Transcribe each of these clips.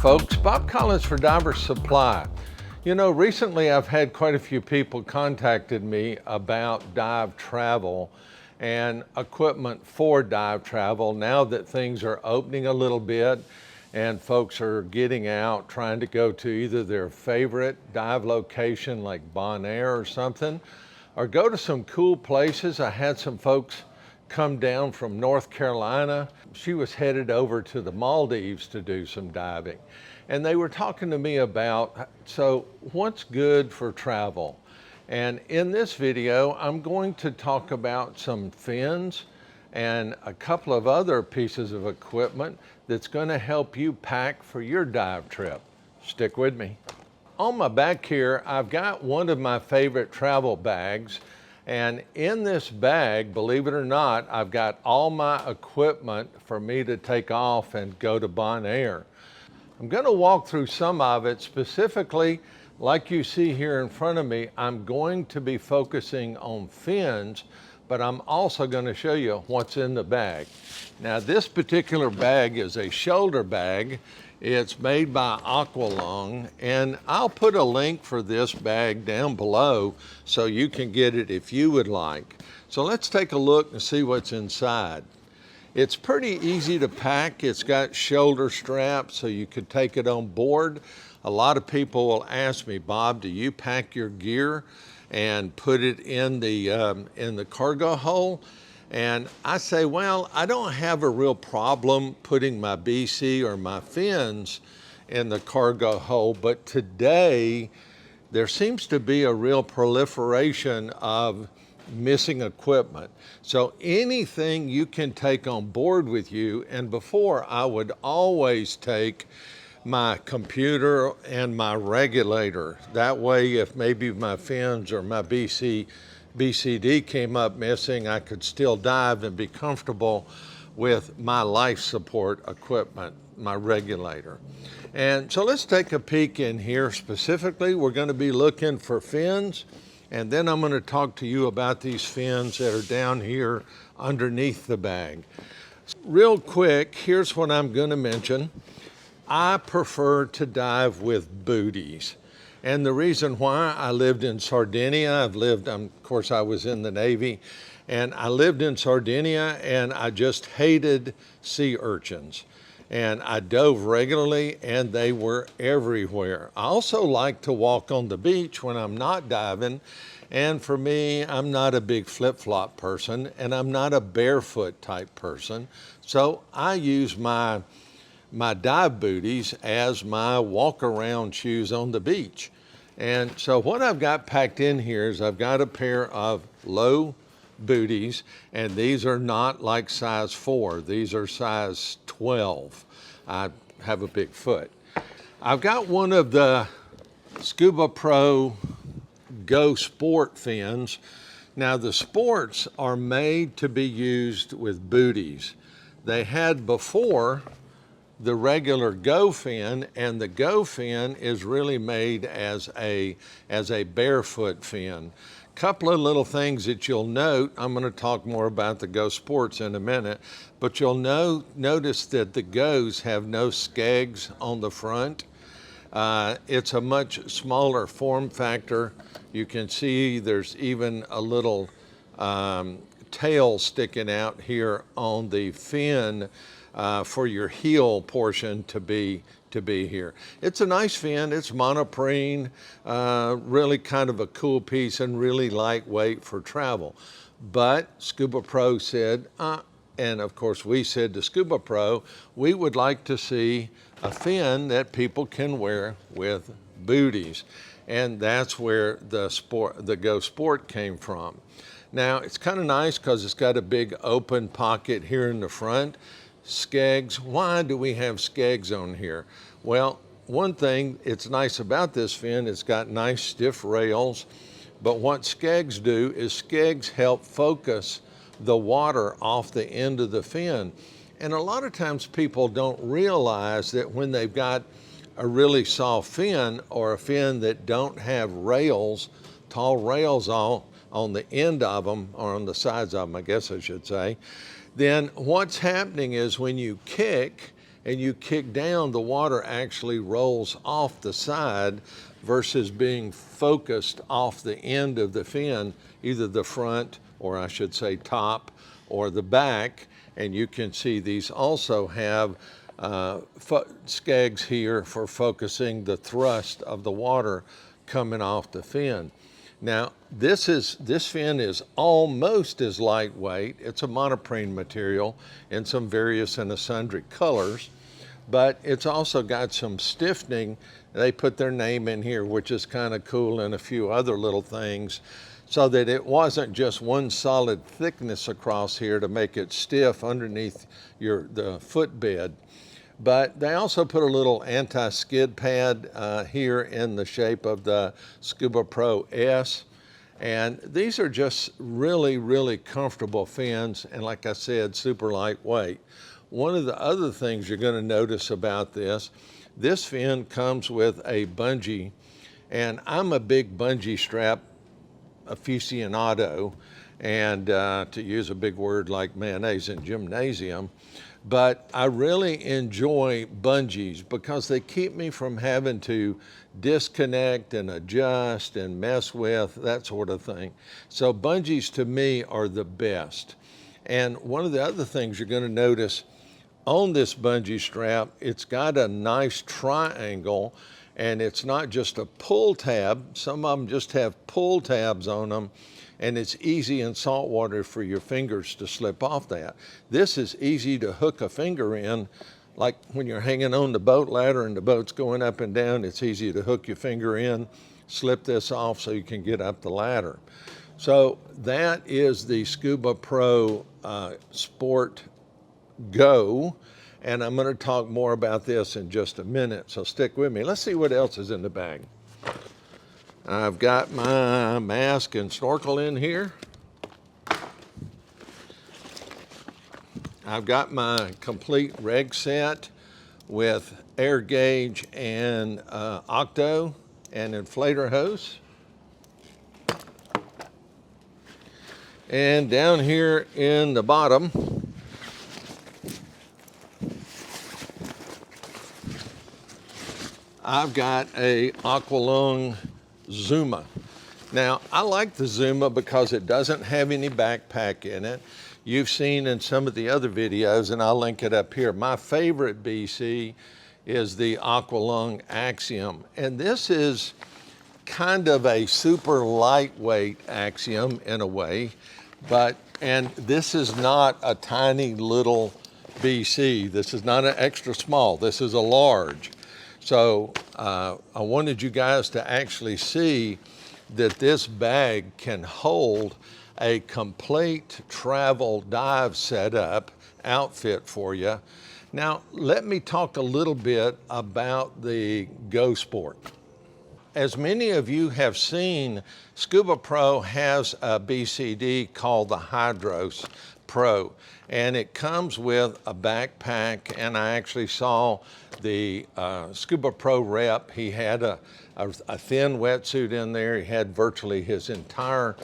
folks, Bob Collins for Diver Supply. You know, recently I've had quite a few people contacted me about dive travel and equipment for dive travel now that things are opening a little bit and folks are getting out trying to go to either their favorite dive location like Bonaire or something, or go to some cool places. I had some folks come down from North Carolina. She was headed over to the Maldives to do some diving. And they were talking to me about, so what's good for travel? And in this video, I'm going to talk about some fins and a couple of other pieces of equipment that's going to help you pack for your dive trip. Stick with me. On my back here, I've got one of my favorite travel bags. And in this bag, believe it or not, I've got all my equipment for me to take off and go to Bonaire. I'm going to walk through some of it specifically, like you see here in front of me. I'm going to be focusing on fins, but I'm also going to show you what's in the bag. Now, this particular bag is a shoulder bag. It's made by Aqualung, and I'll put a link for this bag down below so you can get it if you would like. So let's take a look and see what's inside. It's pretty easy to pack. It's got shoulder straps so you could take it on board. A lot of people will ask me, Bob, do you pack your gear and put it in the cargo hold? And I say, well, I don't have a real problem putting my BC or my fins in the cargo hold, but today there seems to be a real proliferation of missing equipment. So anything you can take on board with you, and before I would always take my computer and my regulator. That way, if maybe my fins or my BCD came up missing, I could still dive and be comfortable with my life support equipment, my regulator. And so let's take a peek in here. Specifically, we're going to be looking for fins, and then I'm going to talk to you about these fins that are down here underneath the bag. Real quick, here's what I'm going to mention. I prefer to dive with booties. And the reason why, I lived in Sardinia. Of course, I was in the Navy, and I lived in Sardinia, and I just hated sea urchins. And I dove regularly, and they were everywhere. I also like to walk on the beach when I'm not diving. And for me, I'm not a big flip-flop person, and I'm not a barefoot type person. So I use my dive booties as my walk-around shoes on the beach. And so what I've got packed in here is I've got a pair of low booties, and these are not like size 4. These are size 12. I have a big foot. I've got one of the SCUBAPRO Go Sport fins. Now the sports are made to be used with booties. They had before the regular Go fin, and the Go fin is really made as a barefoot fin. Couple of little things that you'll note. I'm going to talk more about the Go Sports in a minute, but you'll notice that the Go's have no skegs on the front. It's a much smaller form factor. You can see there's even a little tail sticking out here on the fin for your heel portion to be here. It's a nice fin. It's monoprene, really kind of a cool piece and really lightweight for travel. But SCUBAPRO said, and of course we said to SCUBAPRO, we would like to see a fin that people can wear with booties. And that's where the Go Sport came from. Now it's kind of nice because it's got a big open pocket here in the front. Skegs. Why do we have skegs on here? Well, one thing it's nice about this fin, it's got nice stiff rails, but what skegs do is skegs help focus the water off the end of the fin. And a lot of times people don't realize that when they've got a really soft fin or a fin that don't have rails, tall rails on the end of them, or on the sides of them, I guess I should say, then what's happening is when you kick, and you kick down, the water actually rolls off the side versus being focused off the end of the fin, either the front, or I should say top, or the back. And you can see these also have skegs here for focusing the thrust of the water coming off the fin. Now, this fin is almost as lightweight. It's a monoprene material in some various and sundry colors, but it's also got some stiffening. They put their name in here, which is kind of cool, and a few other little things, so that it wasn't just one solid thickness across here to make it stiff underneath the footbed. But they also put a little anti-skid pad here in the shape of the SCUBAPRO S. And these are just really, really comfortable fins. And like I said, super lightweight. One of the other things you're going to notice about this fin comes with a bungee. And I'm a big bungee strap aficionado, and to use a big word like mayonnaise in gymnasium. But I really enjoy bungees because they keep me from having to disconnect and adjust and mess with, that sort of thing. So bungees to me are the best. And one of the other things you're going to notice on this bungee strap, it's got a nice triangle, and it's not just a pull tab. Some of them just have pull tabs on them, and it's easy in salt water for your fingers to slip off that. This is easy to hook a finger in, like when you're hanging on the boat ladder and the boat's going up and down, it's easy to hook your finger in, slip this off so you can get up the ladder. So that is the SCUBAPRO Sport Go, and I'm going to talk more about this in just a minute, so stick with me. Let's see what else is in the bag. I've got my mask and snorkel in here. I've got my complete reg set with air gauge and octo and inflator hose. And down here in the bottom, I've got a Aqualung Zuma. Now, I like the Zuma because it doesn't have any backpack in it. You've seen in some of the other videos, and I'll link it up here. My favorite BC is the Aqualung Axiom, and this is kind of a super lightweight Axiom in a way, and this is not a tiny little BC. This is not an extra small. This is a large. So I wanted you guys to actually see that this bag can hold a complete travel dive setup outfit for you. Now, let me talk a little bit about the Go Sport. As many of you have seen, SCUBAPRO has a BCD called the Hydros Pro, and it comes with a backpack, and I actually saw the SCUBAPRO rep. He had a thin wetsuit in there. He had virtually his entire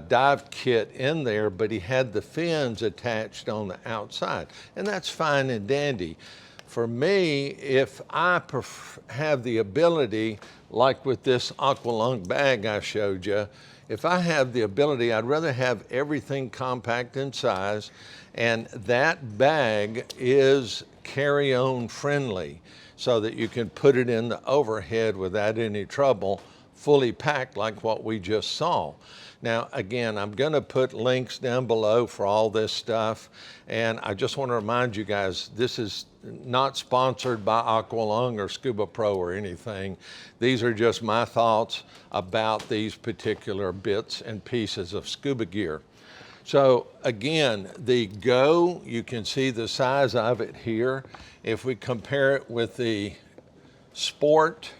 dive kit in there, but he had the fins attached on the outside, and that's fine and dandy. For me, if I have the ability, like with this Aqualung bag I showed you, if I have the ability, I'd rather have everything compact in size, and that bag is carry-on friendly so that you can put it in the overhead without any trouble, fully packed like what we just saw. Now, again, I'm going to put links down below for all this stuff, and I just want to remind you guys, this is not sponsored by Aqualung or SCUBAPRO or anything. These are just my thoughts about these particular bits and pieces of scuba gear. So again, the Go, you can see the size of it here. If we compare it with the Sport,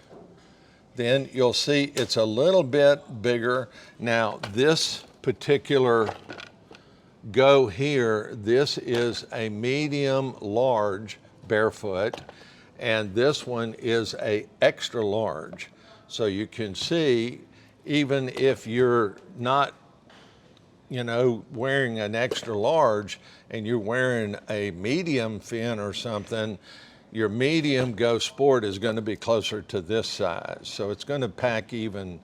then you'll see it's a little bit bigger. Now, this particular Go here, this is a medium large barefoot, and this one is a extra large. So you can see, even if you're not you know, wearing an extra large and you're wearing a medium fin or something, your medium Go Sport is going to be closer to this size. So it's going to pack even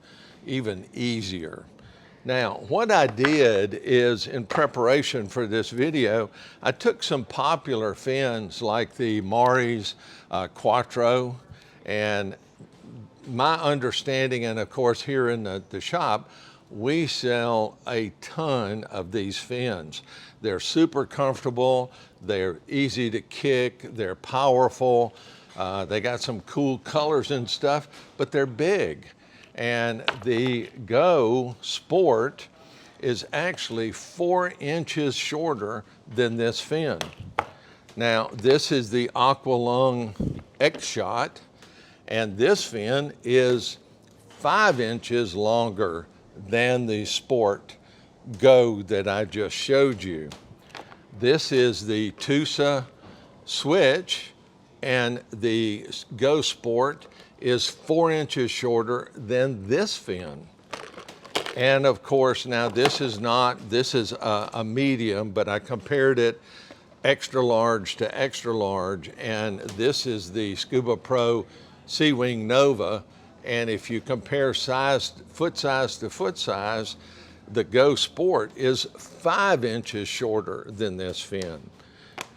easier. Now, what I did is, in preparation for this video, I took some popular fins like the Mari's Quattro, and my understanding, and of course here in the shop, we sell a ton of these fins. They're super comfortable, they're easy to kick, they're powerful, they got some cool colors and stuff, but they're big. And the Go Sport is actually 4 inches shorter than this fin. Now, this is the Aqualung X-Shot, and this fin is 5 inches longer than the Sport Go that I just showed you. This is the Tusa switch, and the Go Sport is 4 inches shorter than this fin. And of course, now this is a medium, but I compared it extra large to extra large, and this is the SCUBAPRO Seawing Nova. And if you compare foot size to foot size, the Go Sport is 5 inches shorter than this fin.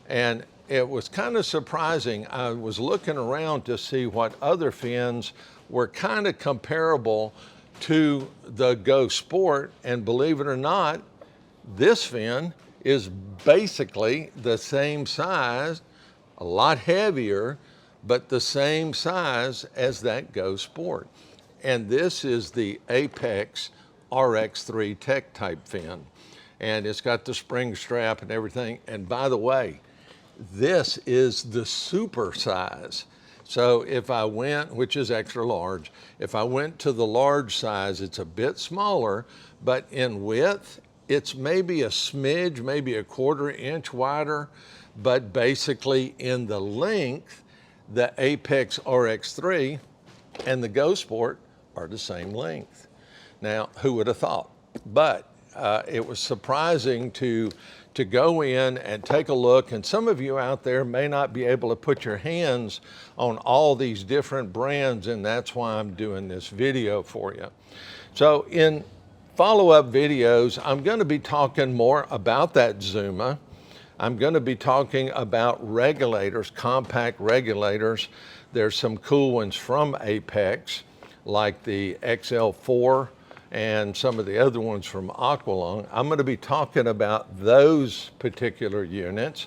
And it was kind of surprising. I was looking around to see what other fins were kind of comparable to the Go Sport, and believe it or not, this fin is basically the same size, a lot heavier, but the same size as that Go Sport. And this is the Apex RX3 Tech type fin. And it's got the spring strap and everything. And by the way, this is the super size. So if I went, which is extra large, if I went to the large size, it's a bit smaller, but in width, it's maybe a smidge, maybe a 1/4 inch wider, but basically in the length, the Apex RX3 and the Go Sport are the same length. Now, who would have thought? But it was surprising to go in and take a look, and some of you out there may not be able to put your hands on all these different brands, and that's why I'm doing this video for you. So in follow-up videos, I'm going to be talking more about that Zuma. I'm going to be talking about regulators, compact regulators. There's some cool ones from Apex, like the XL4 and some of the other ones from Aqualung. I'm going to be talking about those particular units.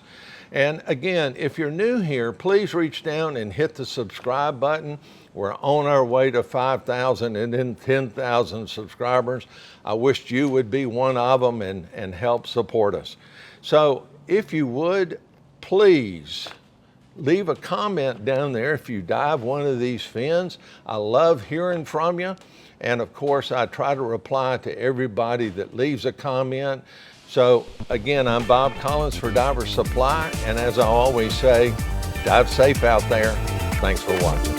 And again, if you're new here, please reach down and hit the subscribe button. We're on our way to 5,000 and then 10,000 subscribers. I wished you would be one of them and help support us. So if you would, please leave a comment down there if you dive one of these fins. I love hearing from you. And of course, I try to reply to everybody that leaves a comment. So again, I'm Bob Collins for Diver Supply. And as I always say, dive safe out there. Thanks for watching.